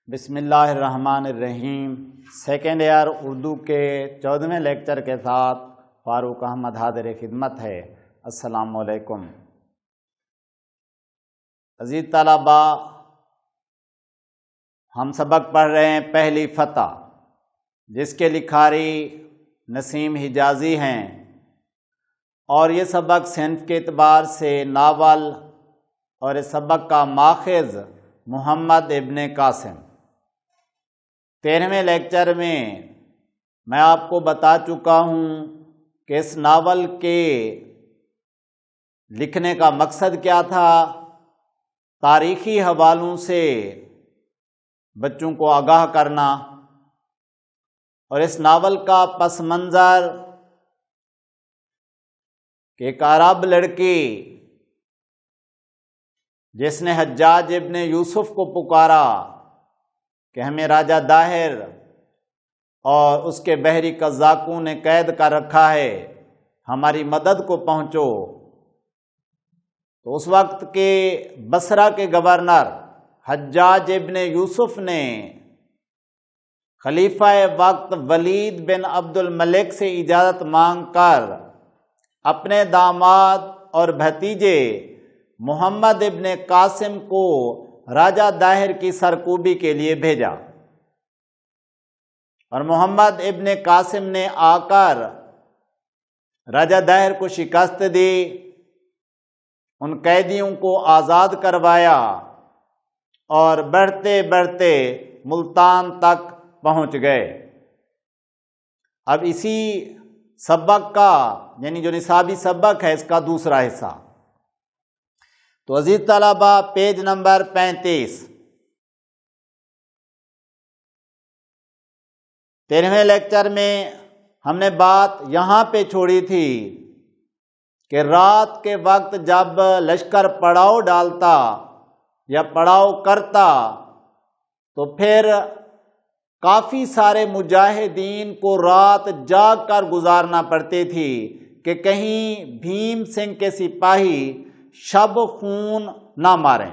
بسم اللہ الرحمن الرحیم۔ سیکنڈ ایئر اردو کے 14ویں لیکچر کے ساتھ فاروق احمد حاضر خدمت ہے۔ السلام علیکم عزیز طلبا، ہم سبق پڑھ رہے ہیں پہلی فتح، جس کے لکھاری نسیم حجازی ہیں، اور یہ سبق صنف کے اعتبار سے ناول اور اس سبق کا ماخذ محمد ابن قاسم۔ 13ویں لیکچر میں آپ کو بتا چکا ہوں کہ اس ناول کے لکھنے کا مقصد کیا تھا، تاریخی حوالوں سے بچوں کو آگاہ کرنا، اور اس ناول کا پس منظر کہ ایک عرب لڑکی جس نے حجاج ابن یوسف کو پکارا کہ ہمیں راجہ داہر اور اس کے بحری قزاقوں نے قید کر رکھا ہے، ہماری مدد کو پہنچو، تو اس وقت کے بصرہ کے گورنر حجاج ابن یوسف نے خلیفہ وقت ولید بن عبد الملک سے اجازت مانگ کر اپنے داماد اور بھتیجے محمد ابن قاسم کو راجہ داہر کی سرکوبی کے لیے بھیجا، اور محمد ابن قاسم نے آ کر راجہ داہر کو شکست دی، ان قیدیوں کو آزاد کروایا اور بڑھتے بڑھتے ملتان تک پہنچ گئے۔ اب اسی سبق کا یعنی جو نصابی سبق ہے، اس کا دوسرا حصہ۔ تو عزیز طلبہ، پیج نمبر 35، 13ویں لیکچر میں ہم نے بات یہاں پہ چھوڑی تھی کہ رات کے وقت جب لشکر پڑاؤ ڈالتا یا پڑاؤ کرتا تو پھر کافی سارے مجاہدین کو رات جاگ کر گزارنا پڑتی تھی کہ کہیں بھیم سنگھ کے سپاہی شب خون نہ ماریں،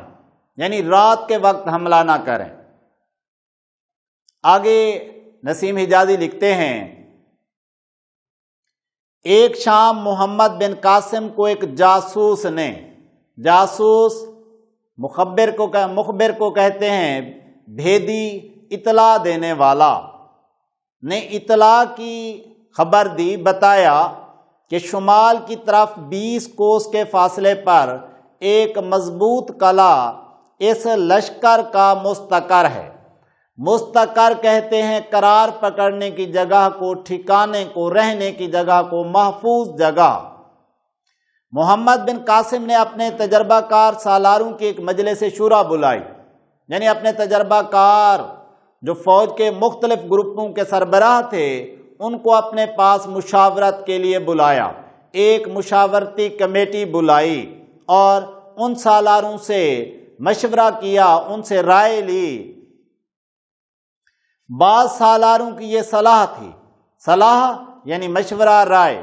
یعنی رات کے وقت حملہ نہ کریں۔ آگے نسیم حجازی لکھتے ہیں، ایک شام محمد بن قاسم کو ایک جاسوس نے، جاسوس مخبر کو کہتے ہیں، بھیدی اطلاع دینے والا، نے اطلاع کی خبر دی، بتایا کہ شمال کی طرف 20 کوس کے فاصلے پر ایک مضبوط قلعہ اس لشکر کا مستقر ہے۔ مستقر کہتے ہیں قرار پکڑنے کی جگہ کو، ٹھکانے کو، رہنے کی جگہ کو، محفوظ جگہ۔ محمد بن قاسم نے اپنے تجربہ کار سالاروں کی ایک مجلس شورا بلائی، یعنی اپنے تجربہ کار جو فوج کے مختلف گروپوں کے سربراہ تھے، ان کو اپنے پاس مشاورت کے لیے بلایا، ایک مشاورتی کمیٹی بلائی اور ان سالاروں سے مشورہ کیا، ان سے رائے لی۔ بعض سالاروں کی یہ صلاح تھی، صلاح یعنی مشورہ، رائے،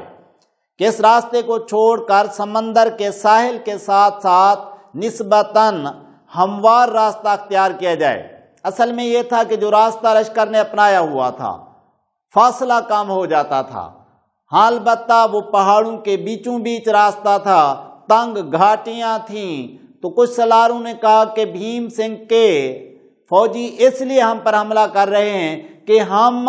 کہ اس راستے کو چھوڑ کر سمندر کے ساحل کے ساتھ ساتھ نسبتاً ہموار راستہ اختیار کیا جائے۔ اصل میں یہ تھا کہ جو راستہ لشکر نے اپنایا ہوا تھا، فاصلہ کم ہو جاتا تھا، ہاں البتہ وہ پہاڑوں کے بیچوں بیچ راستہ تھا، تنگ گھاٹیاں تھیں، تو کچھ سالاروں نے کہا کہ بھیم سنگھ کے فوجی اس لیے ہم پر حملہ کر رہے ہیں کہ ہم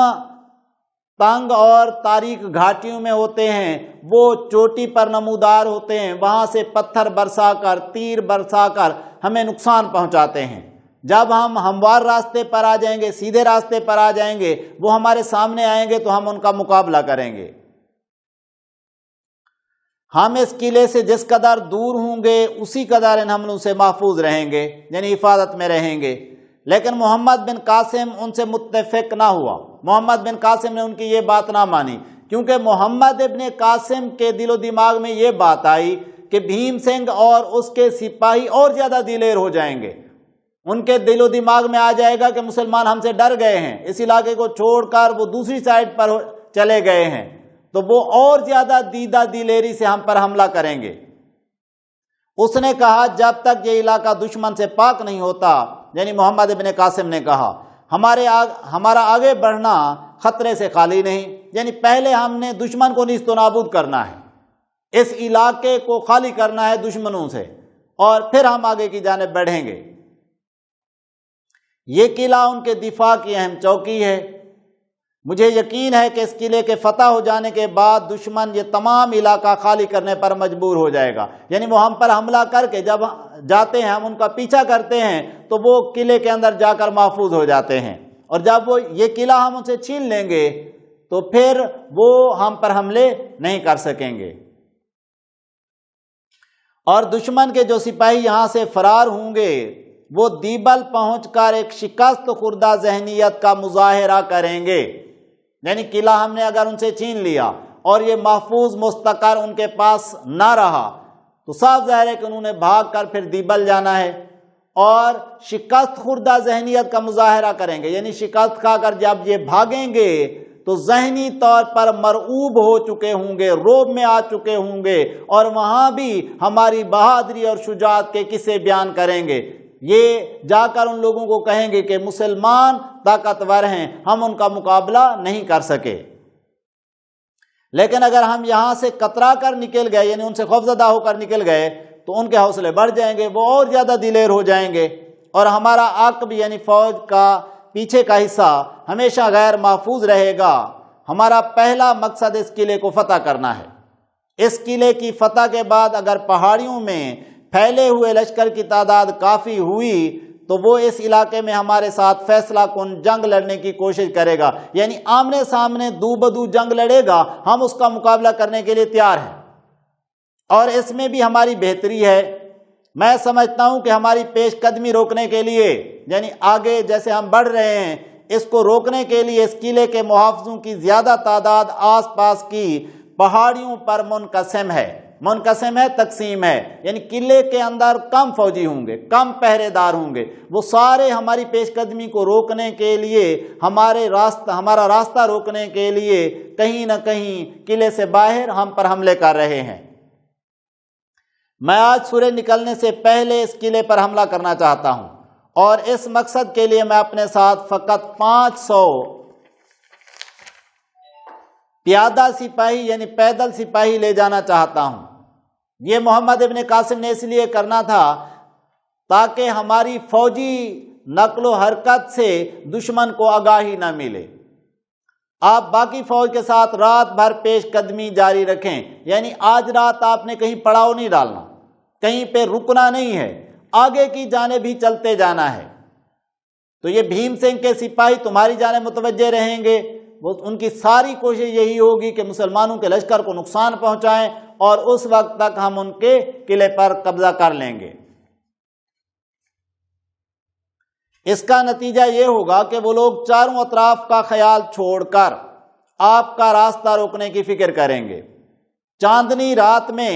تنگ اور تاریک گھاٹیوں میں ہوتے ہیں، وہ چوٹی پر نمودار ہوتے ہیں، وہاں سے پتھر برسا کر، تیر برسا کر ہمیں نقصان پہنچاتے ہیں۔ جب ہم ہموار راستے پر آ جائیں گے، سیدھے راستے پر آ جائیں گے، وہ ہمارے سامنے آئیں گے تو ہم ان کا مقابلہ کریں گے۔ ہم اس قلعے سے جس قدر دور ہوں گے، اسی قدر ان حملوں سے محفوظ رہیں گے، یعنی حفاظت میں رہیں گے۔ لیکن محمد بن قاسم ان سے متفق نہ ہوا، محمد بن قاسم نے ان کی یہ بات نہ مانی، کیونکہ محمد ابن قاسم کے دل و دماغ میں یہ بات آئی کہ بھیم سنگھ اور اس کے سپاہی اور زیادہ دلیر ہو جائیں گے، ان کے دل و دماغ میں آ جائے گا کہ مسلمان ہم سے ڈر گئے ہیں، اس علاقے کو چھوڑ کر وہ دوسری سائڈ پر چلے گئے ہیں، تو وہ اور زیادہ دیدہ دلیری سے ہم پر حملہ کریں گے۔ اس نے کہا جب تک یہ علاقہ دشمن سے پاک نہیں ہوتا، یعنی محمد ابن قاسم نے کہا ہمارا آگے بڑھنا خطرے سے خالی نہیں، یعنی پہلے ہم نے دشمن کو نیست و نابود کرنا ہے، اس علاقے کو خالی کرنا ہے دشمنوں سے، اور پھر ہم آگے کی جانب بڑھیں گے۔ یہ قلعہ ان کے دفاع کی اہم چوکی ہے۔ مجھے یقین ہے کہ اس قلعے کے فتح ہو جانے کے بعد دشمن یہ تمام علاقہ خالی کرنے پر مجبور ہو جائے گا، یعنی وہ ہم پر حملہ کر کے جب جاتے ہیں، ہم ان کا پیچھا کرتے ہیں تو وہ قلعے کے اندر جا کر محفوظ ہو جاتے ہیں، اور جب وہ یہ قلعہ ہم ان سے چھین لیں گے تو پھر وہ ہم پر حملے نہیں کر سکیں گے۔ اور دشمن کے جو سپاہی یہاں سے فرار ہوں گے وہ دیبل پہنچ کر ایک شکست خوردہ ذہنیت کا مظاہرہ کریں گے، یعنی قلعہ ہم نے اگر ان سے چھین لیا اور یہ محفوظ مستقر ان کے پاس نہ رہا تو صاف ظاہر ہے کہ انہوں نے بھاگ کر پھر دیبل جانا ہے، اور شکست خوردہ ذہنیت کا مظاہرہ کریں گے، یعنی شکست کھا کر جب یہ بھاگیں گے تو ذہنی طور پر مرعوب ہو چکے ہوں گے، روب میں آ چکے ہوں گے، اور وہاں بھی ہماری بہادری اور شجاعت کے قصے بیان کریں گے۔ یہ جا کر ان لوگوں کو کہیں گے کہ مسلمان طاقتور ہیں، ہم ان کا مقابلہ نہیں کر سکے۔ لیکن اگر ہم یہاں سے کترا کر نکل گئے، یعنی ان سے خوفزدہ ہو کر نکل گئے، تو ان کے حوصلے بڑھ جائیں گے، وہ اور زیادہ دلیر ہو جائیں گے، اور ہمارا عقب یعنی فوج کا پیچھے کا حصہ ہمیشہ غیر محفوظ رہے گا۔ ہمارا پہلا مقصد اس قلعے کو فتح کرنا ہے۔ اس قلعے کی فتح کے بعد اگر پہاڑیوں میں پھیلے ہوئے لشکر کی تعداد کافی ہوئی تو وہ اس علاقے میں ہمارے ساتھ فیصلہ کن جنگ لڑنے کی کوشش کرے گا، یعنی آمنے سامنے دو بدو جنگ لڑے گا، ہم اس کا مقابلہ کرنے کے لیے تیار ہیں، اور اس میں بھی ہماری بہتری ہے۔ میں سمجھتا ہوں کہ ہماری پیش قدمی روکنے کے لیے، یعنی آگے جیسے ہم بڑھ رہے ہیں، اس کو روکنے کے لیے اس قلعے کے محافظوں کی زیادہ تعداد آس پاس کی پہاڑیوں پر منقسم ہے، تقسیم ہے، یعنی قلعے کے اندر کم فوجی ہوں گے، کم پہرے دار ہوں گے، وہ سارے ہماری پیش قدمی کو روکنے کے لیے، ہمارا راستہ روکنے کے لیے کہیں نہ کہیں قلعے سے باہر ہم پر حملے کر رہے ہیں۔ میں آج سورج نکلنے سے پہلے اس قلعے پر حملہ کرنا چاہتا ہوں، اور اس مقصد کے لیے میں اپنے ساتھ فقط 500 پیادہ سپاہی یعنی پیدل سپاہی لے جانا چاہتا ہوں۔ یہ محمد ابن قاسم نے اس لیے کرنا تھا تاکہ ہماری فوجی نقل و حرکت سے دشمن کو آگاہی نہ ملے۔ آپ باقی فوج کے ساتھ رات بھر پیش قدمی جاری رکھیں، یعنی آج رات آپ نے کہیں پڑاؤ نہیں ڈالنا، کہیں پہ رکنا نہیں ہے، آگے کی جانب ہی چلتے جانا ہے۔ تو یہ بھیم سنگھ کے سپاہی تمہاری جانب متوجہ رہیں گے، وہ ان کی ساری کوشش یہی ہوگی کہ مسلمانوں کے لشکر کو نقصان پہنچائیں، اور اس وقت تک ہم ان کے قلعے پر قبضہ کر لیں گے۔ اس کا نتیجہ یہ ہوگا کہ وہ لوگ چاروں اطراف کا خیال چھوڑ کر آپ کا راستہ روکنے کی فکر کریں گے۔ چاندنی رات میں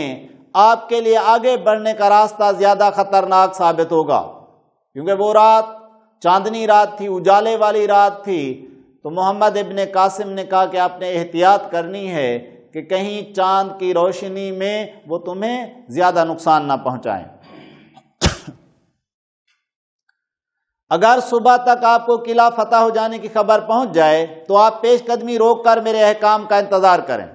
آپ کے لیے آگے بڑھنے کا راستہ زیادہ خطرناک ثابت ہوگا، کیونکہ وہ رات چاندنی رات تھی، اجالے والی رات تھی۔ تو محمد ابن قاسم نے کہا کہ آپ نے احتیاط کرنی ہے کہ کہیں چاند کی روشنی میں وہ تمہیں زیادہ نقصان نہ پہنچائیں۔ اگر صبح تک آپ کو قلعہ فتح ہو جانے کی خبر پہنچ جائے تو آپ پیش قدمی روک کر میرے احکام کا انتظار کریں۔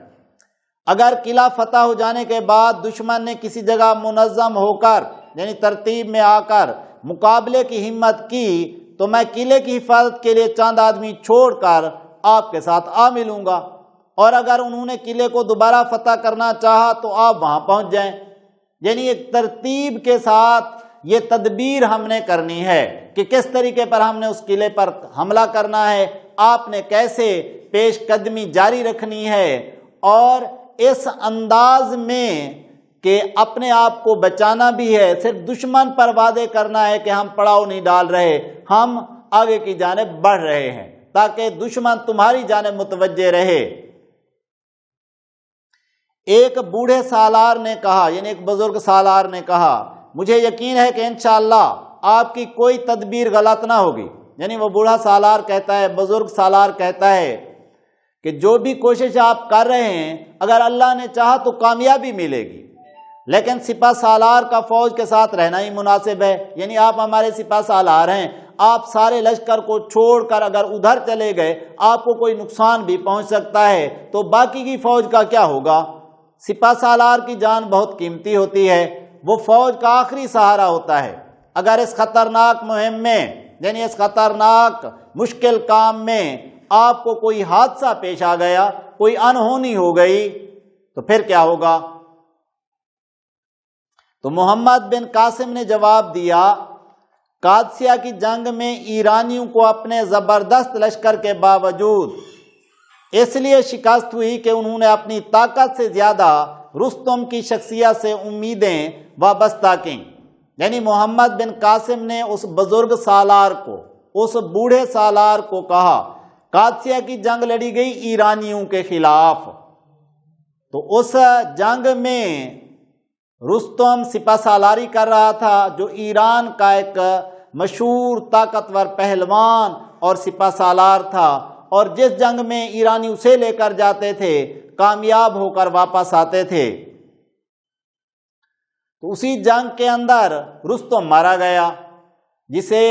اگر قلعہ فتح ہو جانے کے بعد دشمن نے کسی جگہ منظم ہو کر یعنی ترتیب میں آ کر مقابلے کی ہمت کی تو میں قلعے کی حفاظت کے لیے چند آدمی چھوڑ کر آپ کے ساتھ آ ملوں گا، اور اگر انہوں نے قلعے کو دوبارہ فتح کرنا چاہا تو آپ وہاں پہنچ جائیں۔ یعنی ایک ترتیب کے ساتھ یہ تدبیر ہم نے کرنی ہے کہ کس طریقے پر ہم نے اس قلعے پر حملہ کرنا ہے، آپ نے کیسے پیش قدمی جاری رکھنی ہے، اور اس انداز میں کہ اپنے آپ کو بچانا بھی ہے، صرف دشمن پر وعدے کرنا ہے کہ ہم پڑاؤ نہیں ڈال رہے، ہم آگے کی جانب بڑھ رہے ہیں تاکہ دشمن تمہاری جانب متوجہ رہے۔ ایک بوڑھے سالار نے کہا، یعنی ایک بزرگ سالار نے کہا، مجھے یقین ہے کہ انشاءاللہ آپ کی کوئی تدبیر غلط نہ ہوگی۔ یعنی وہ بوڑھا سالار کہتا ہے، بزرگ سالار کہتا ہے کہ جو بھی کوشش آپ کر رہے ہیں اگر اللہ نے چاہا تو کامیابی ملے گی، لیکن سپہ سالار کا فوج کے ساتھ رہنا ہی مناسب ہے۔ یعنی آپ ہمارے سپہ سالار ہیں، آپ سارے لشکر کو چھوڑ کر اگر ادھر چلے گئے آپ کو کوئی نقصان بھی پہنچ سکتا ہے، تو باقی کی فوج کا کیا ہوگا؟ سپہ سالار کی جان بہت قیمتی ہوتی ہے، وہ فوج کا آخری سہارا ہوتا ہے۔ اگر اس خطرناک مہم میں، یعنی اس خطرناک مشکل کام میں آپ کو کوئی حادثہ پیش آ گیا، کوئی انہونی ہو گئی، تو پھر کیا ہوگا؟ تو محمد بن قاسم نے جواب دیا، قادسیہ کی جنگ میں ایرانیوں کو اپنے زبردست لشکر کے باوجود اس لیے شکست ہوئی کہ انہوں نے اپنی طاقت سے زیادہ رستم کی شخصیت سے امیدیں وابستہ کیں۔ یعنی محمد بن قاسم نے اس بزرگ سالار کو، اس بوڑھے سالار کو کہا، قادسیہ کی جنگ لڑی گئی ایرانیوں کے خلاف، تو اس جنگ میں رستم سپہ سالاری کر رہا تھا، جو ایران کا ایک مشہور طاقتور پہلوان اور سپہ سالار تھا، اور جس جنگ میں ایرانی اسے لے کر جاتے تھے کامیاب ہو کر واپس آتے تھے۔ تو اسی جنگ کے اندر رستم مارا گیا، جسے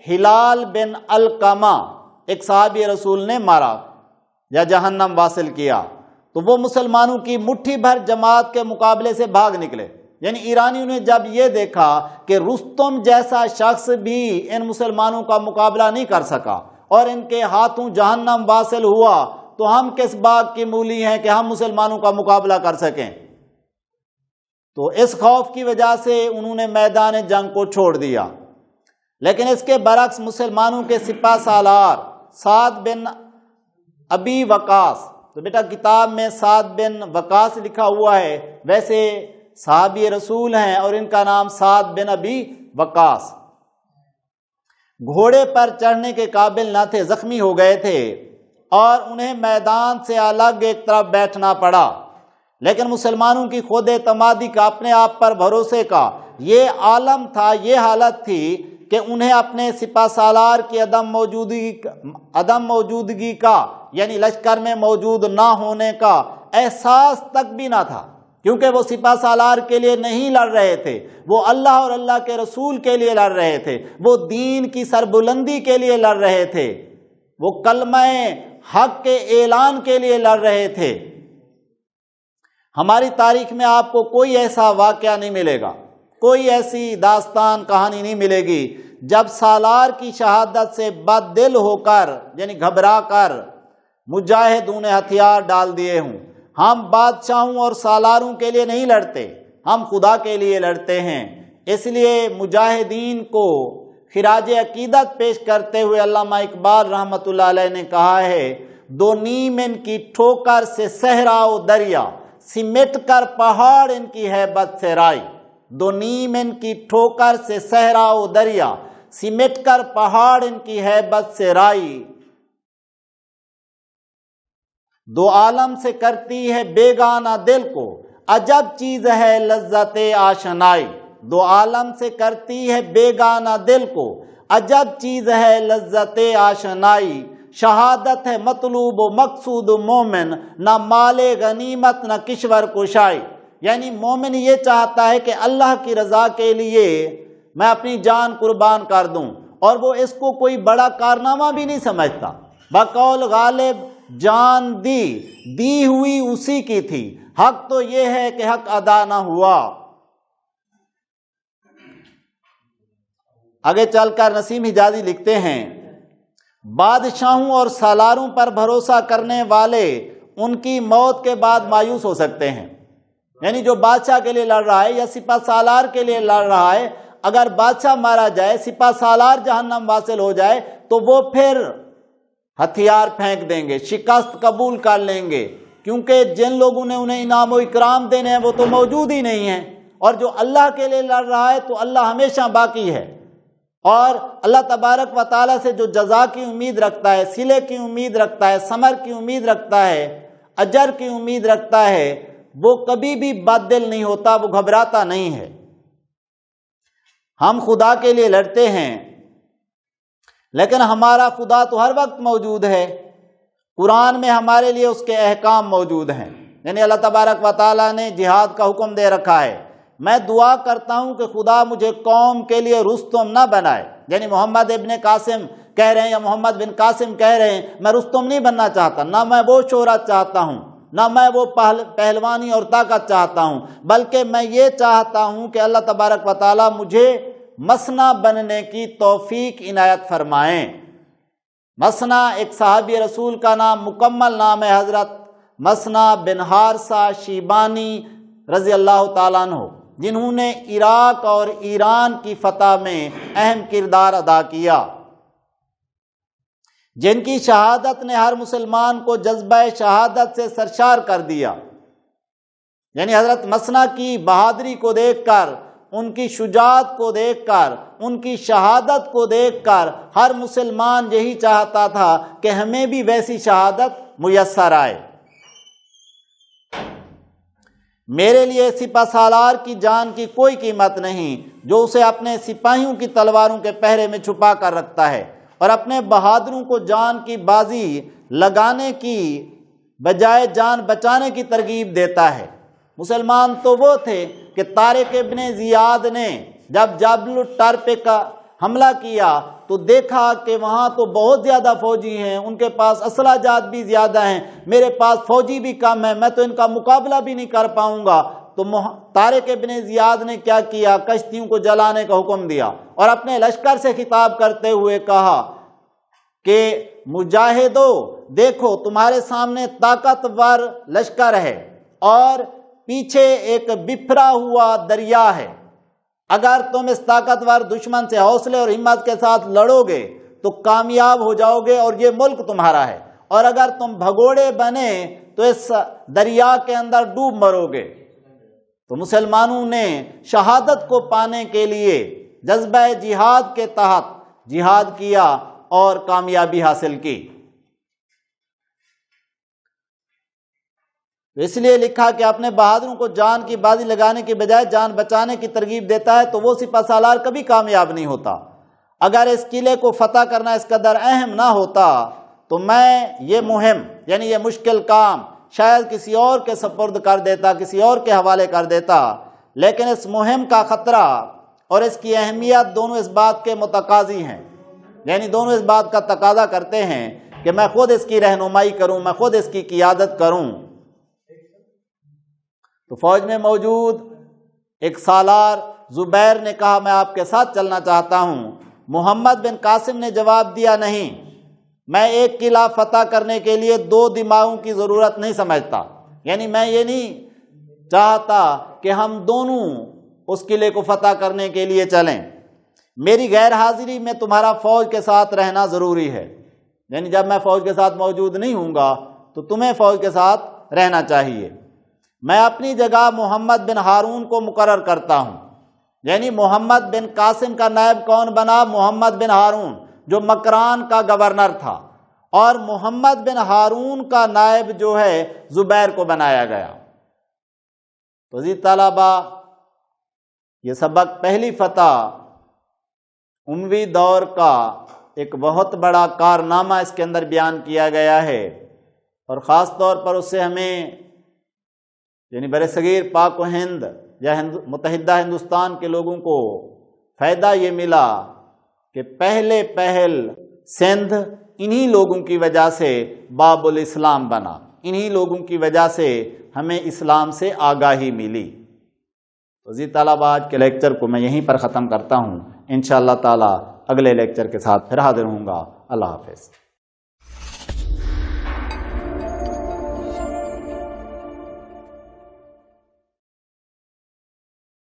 ہلال بن علقمہ ایک صحابی رسول نے مارا یا جہنم واصل کیا۔ تو وہ مسلمانوں کی مٹھی بھر جماعت کے مقابلے سے بھاگ نکلے۔ یعنی ایرانیوں نے جب یہ دیکھا کہ رستم جیسا شخص بھی ان مسلمانوں کا مقابلہ نہیں کر سکا اور ان کے ہاتھوں جہنم واصل ہوا، تو ہم کس بات کی مولی ہیں کہ ہم مسلمانوں کا مقابلہ کر سکیں؟ تو اس خوف کی وجہ سے انہوں نے میدان جنگ کو چھوڑ دیا۔ لیکن اس کے برعکس مسلمانوں کے سپہ سالار سعد بن ابی وقاص، تو بیٹا کتاب میں سعد بن وقاص لکھا ہوا ہے، ویسے صحابی رسول ہیں اور ان کا نام سعد بن ابی وقاص، گھوڑے پر چڑھنے کے قابل نہ تھے، زخمی ہو گئے تھے اور انہیں میدان سے الگ ایک طرف بیٹھنا پڑا۔ لیکن مسلمانوں کی خود اعتمادی کا، اپنے آپ پر بھروسے کا یہ عالم تھا، یہ حالت تھی کہ انہیں اپنے سپہ سالار کی عدم موجودگی کا، یعنی لشکر میں موجود نہ ہونے کا احساس تک بھی نہ تھا، کیونکہ وہ سپہ سالار کے لیے نہیں لڑ رہے تھے، وہ اللہ اور اللہ کے رسول کے لیے لڑ رہے تھے، وہ دین کی سربلندی کے لیے لڑ رہے تھے، وہ کلمہ حق کے اعلان کے لیے لڑ رہے تھے۔ ہماری تاریخ میں آپ کو کوئی ایسا واقعہ نہیں ملے گا، کوئی ایسی داستان کہانی نہیں ملے گی جب سالار کی شہادت سے بد دل ہو کر، یعنی گھبرا کر، مجاہدوں نے ہتھیار ڈال دیے ہوں۔ ہم بادشاہوں اور سالاروں کے لیے نہیں لڑتے، ہم خدا کے لیے لڑتے ہیں۔ اس لیے مجاہدین کو خراج عقیدت پیش کرتے ہوئے علامہ اقبال رحمۃ اللہ علیہ نے کہا ہے، دو نیم ان کی ٹھوکر سے صحرا و دریا، سمٹ کر پہاڑ ان کی ہیبت سے رائی۔ دو نیم ان کی ٹھوکر سے صحرا و دریا، سمٹ کر پہاڑ ان کی ہیبت سے رائی۔ دو عالم سے کرتی ہے بیگانہ دل کو، عجب چیز ہے لذت آشنائی۔ دو عالم سے کرتی ہے بیگانہ دل کو، عجب چیز ہے لذت آشنائی۔ شہادت ہے مطلوب و مقصود مومن، نہ مال غنیمت نہ کشور کشائی۔ یعنی مومن یہ چاہتا ہے کہ اللہ کی رضا کے لیے میں اپنی جان قربان کر دوں، اور وہ اس کو کوئی بڑا کارنامہ بھی نہیں سمجھتا۔ بقول غالب جان دی ہوئی اسی کی تھی، حق تو یہ ہے کہ حق ادا نہ ہوا۔ آگے چل کر نسیم حجازی لکھتے ہیں، بادشاہوں اور سالاروں پر بھروسہ کرنے والے ان کی موت کے بعد مایوس ہو سکتے ہیں۔ یعنی جو بادشاہ کے لیے لڑ رہا ہے یا سپہ سالار کے لیے لڑ رہا ہے، اگر بادشاہ مارا جائے، سپہ سالار جہنم واصل ہو جائے، تو وہ پھر ہتھیار پھینک دیں گے، شکست قبول کر لیں گے، کیونکہ جن لوگوں نے انہیں انعام و اکرام دینے ہیں وہ تو موجود ہی نہیں ہیں۔ اور جو اللہ کے لیے لڑ رہا ہے تو اللہ ہمیشہ باقی ہے، اور اللہ تبارک و تعالیٰ سے جو جزا کی امید رکھتا ہے، صلے کی امید رکھتا ہے، ثمر کی امید رکھتا ہے، اجر کی امید رکھتا ہے، وہ کبھی بھی بد دل نہیں ہوتا، وہ گھبراتا نہیں ہے۔ ہم خدا کے لیے لڑتے ہیں، لیکن ہمارا خدا تو ہر وقت موجود ہے۔ قرآن میں ہمارے لیے اس کے احکام موجود ہیں، یعنی اللہ تبارک و تعالیٰ نے جہاد کا حکم دے رکھا ہے میں دعا کرتا ہوں کہ خدا مجھے قوم کے لیے رستم نہ بنائے. یعنی محمد ابن قاسم کہہ رہے ہیں یا محمد بن قاسم کہہ رہے ہیں میں رستم نہیں بننا چاہتا، نہ میں وہ شہرت چاہتا ہوں، نہ میں وہ پہلوانی اور طاقت چاہتا ہوں، بلکہ میں یہ چاہتا ہوں کہ اللہ تبارک و تعالیٰ مجھے مثنیٰ بننے کی توفیق عنایت فرمائیں. مثنیٰ ایک صحابی رسول کا نام، مکمل نام ہے حضرت مثنیٰ بن حارثہ شیبانی رضی اللہ تعالیٰ عنہ، جنہوں نے عراق اور ایران کی فتح میں اہم کردار ادا کیا، جن کی شہادت نے ہر مسلمان کو جذبہ شہادت سے سرشار کر دیا. یعنی حضرت مثنیٰ کی بہادری کو دیکھ کر، ان کی شجاعت کو دیکھ کر، ان کی شہادت کو دیکھ کر ہر مسلمان یہی چاہتا تھا کہ ہمیں بھی ویسی شہادت میسر آئے. میرے لیے سپہ سالار کی جان کی کوئی قیمت نہیں جو اسے اپنے سپاہیوں کی تلواروں کے پہرے میں چھپا کر رکھتا ہے اور اپنے بہادروں کو جان کی بازی لگانے کی بجائے جان بچانے کی ترغیب دیتا ہے. مسلمان تو وہ تھے کہ طارق ابن زیاد نے جب جبل الطرف کا حملہ کیا تو دیکھا کہ وہاں تو بہت زیادہ فوجی ہیں، ان کے پاس اسلحہ جات بھی زیادہ ہیں، میرے پاس فوجی بھی کم ہیں، میں تو ان کا مقابلہ بھی نہیں کر پاؤں گا. تو طارق ابن زیاد نے کیا کیا؟ کشتیوں کو جلانے کا حکم دیا اور اپنے لشکر سے خطاب کرتے ہوئے کہا کہ مجاہدو دیکھو تمہارے سامنے طاقتور لشکر ہے اور پیچھے ایک بکھرا ہوا دریا ہے. اگر تم اس طاقتور دشمن سے حوصلے اور ہمت کے ساتھ لڑو گے تو کامیاب ہو جاؤ گے اور یہ ملک تمہارا ہے، اور اگر تم بھگوڑے بنے تو اس دریا کے اندر ڈوب مرو گے. تو مسلمانوں نے شہادت کو پانے کے لیے جذبہ جہاد کے تحت جہاد کیا اور کامیابی حاصل کی. اس لیے لکھا کہ اپنے بہادروں کو جان کی بازی لگانے کی بجائے جان بچانے کی ترغیب دیتا ہے تو وہ سپہ سالار کبھی کامیاب نہیں ہوتا. اگر اس قلعے کو فتح کرنا اس قدر اہم نہ ہوتا تو میں یہ مہم یعنی یہ مشکل کام شاید کسی اور کے سپرد کر دیتا، کسی اور کے حوالے کر دیتا. لیکن اس مہم کا خطرہ اور اس کی اہمیت دونوں اس بات کے متقاضی ہیں، یعنی دونوں اس بات کا تقاضا کرتے ہیں کہ میں خود اس کی رہنمائی کروں، میں خود اس کی قیادت کروں. تو فوج میں موجود ایک سالار زبیر نے کہا میں آپ کے ساتھ چلنا چاہتا ہوں. محمد بن قاسم نے جواب دیا نہیں، میں ایک قلعہ فتح کرنے کے لیے دو دماغوں کی ضرورت نہیں سمجھتا. یعنی میں یہ نہیں چاہتا کہ ہم دونوں اس قلعے کو فتح کرنے کے لیے چلیں. میری غیر حاضری میں تمہارا فوج کے ساتھ رہنا ضروری ہے. یعنی جب میں فوج کے ساتھ موجود نہیں ہوں گا تو تمہیں فوج کے ساتھ رہنا چاہیے. میں اپنی جگہ محمد بن ہارون کو مقرر کرتا ہوں. یعنی محمد بن قاسم کا نائب کون بنا؟ محمد بن ہارون، جو مکران کا گورنر تھا، اور محمد بن ہارون کا نائب جو ہے زبیر کو بنایا گیا. تو عزیز طلبہ، یہ سبق پہلی فتح اموی دور کا ایک بہت بڑا کارنامہ اس کے اندر بیان کیا گیا ہے، اور خاص طور پر اس سے ہمیں یعنی برصغیر پاک و ہند یا متحدہ ہندوستان کے لوگوں کو فائدہ یہ ملا کہ پہل سندھ انہی لوگوں کی وجہ سے باب الاسلام بنا، انہی لوگوں کی وجہ سے ہمیں اسلام سے آگاہی ملی. عزیز طلبہ، آج کے لیکچر کو میں یہیں پر ختم کرتا ہوں. انشاءاللہ تعالی اگلے لیکچر کے ساتھ پھر حاضر ہوں گا. اللہ حافظ.